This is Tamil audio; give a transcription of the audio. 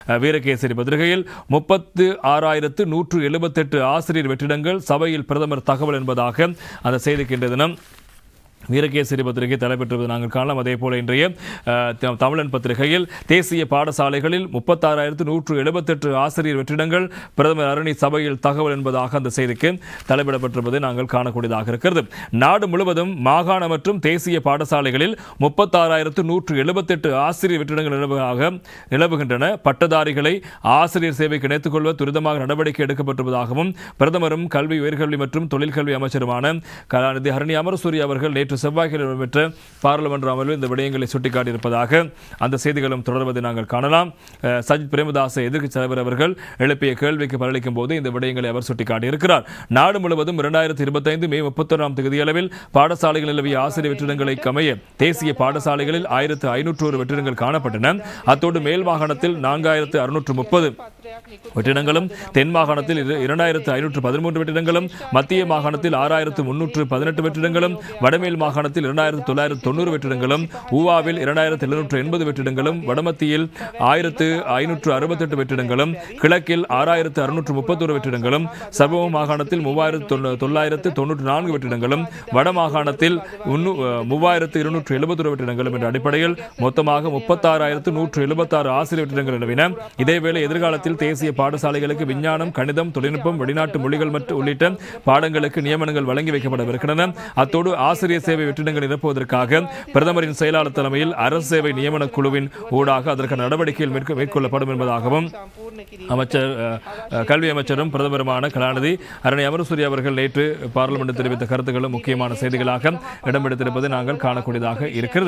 வீரகேசரி பத்திரிகையில் 36,178 ஆசிரியர் வெற்றிடங்கள் சபையில் பிரதமர் தகவல் என்பதாக அந்த செய்திக்கு இன்றைய தினம் வீரகேசரி பத்திரிகை தலைப்பெற்றுவது நாங்கள் காணலாம். அதே போல இன்றைய தமிழன் பத்திரிகையில் தேசிய பாடசாலைகளில் 36,178 ஆசிரியர் வெற்றிடங்கள் பிரதமர் அரணி சபையில் தகவல் என்பதாக அந்த செய்திக்கு தலைப்பிடப்பட்டிருப்பதை நாங்கள் காணக்கூடியதாக இருக்கிறது. நாடு முழுவதும் மாகாண மற்றும் தேசிய பாடசாலைகளில் 36,178 ஆசிரியர் வெற்றிடங்கள் நிலவுகின்றன. பட்டதாரிகளை ஆசிரியர் சேவைக்கு இணைத்துக் கொள்வது துரிதமாக நடவடிக்கை எடுக்கப்பட்டிருப்பதாகவும் பிரதமரும் கல்வி உயர்கல்வி மற்றும் தொழிற்கல்வி அமைச்சருமான கலாநிதி ஹரணி அமரசூரிய அவர்கள் நேற்று செவ்வாய்க்கிழமை நடைபெற்ற பாராளுமன்ற அமர்வில் இந்த விடயங்களை சுட்டிக்காட்டியிருப்பதாக அந்த செய்திகளும் தொடர்வதை நாங்கள் காணலாம். சஜித் பிரேமதாச எதிர்க்கட்சி தலைவர் அவர்கள் எழுப்பிய கேள்விக்கு பதிலளிக்கும் போது இந்த விடயங்களை அவர் சுட்டிக்காட்டியிருக்கிறார். நாடு முழுவதும் 2025 மே 31ஆம் தேதியளவில் பாடசாலைகள் நிலவிய ஆசிரியர் வெற்றிடங்களை கமைய தேசிய பாடசாலைகளில் 1,501 வெற்றிடங்கள் காணப்பட்டன. அத்தோடு மேல் மாகாணத்தில் 4,630 வெற்றிடங்களும், தென் மாகாணத்தில் 2,513 வெற்றிடங்களும், மத்திய மாகாணத்தில் 6,318 வெற்றிடங்களும், வடமேல் மாகாணத்தில் 2,990 வெற்றிடங்களும், ஊவாவில் 2,780 வெற்றிடங்களும், வடமத்தியில் 1,568 வெற்றிடங்களும், கிழக்கில் 6,631 வெற்றிடங்களும், சர்வ மாகாணத்தில் 3,994 வெற்றிடங்களும், வட மாகாணத்தில் 3,271 வெற்றிடங்களும் என்ற அடிப்படையில் மொத்தமாக 36,176 ஆசிரியர் வெற்றிடங்கள் நிலவின. இதேவேளை எதிர்காலத்தில் தேசிய பாடசாலைகளுக்கு விஞ்ஞானம், கணிதம், தொழில்நுட்பம், வெளிநாட்டு மொழிகள் மற்றும் உள்ளிட்ட பாடங்களுக்கு நியமனங்கள் வழங்கி வைக்கப்படவிருக்கின்றன. அத்தோடு ஆசிரியர் சேவை வெற்றிடங்களை நிரப்புவதற்காக பிரதமரின் செயலாளர் தலைமையில் அரசு சேவை நியமன குழுவின் ஊடாக அதற்கான நடவடிக்கைகள் மேற்கொள்ளப்படும் என்பதாகவும் கல்வி அமைச்சரும் பிரதமருமான கலாநிதி ஹரணி அமரசூரிய அவர்கள் நேற்று பார்லிமென்ட் தெரிவித்த கருத்துக்களும் முக்கியமான செய்திகளாக இடம்பெடுத்திருப்பதை நாங்கள் காணக்கூடியதாக இருக்கிறது.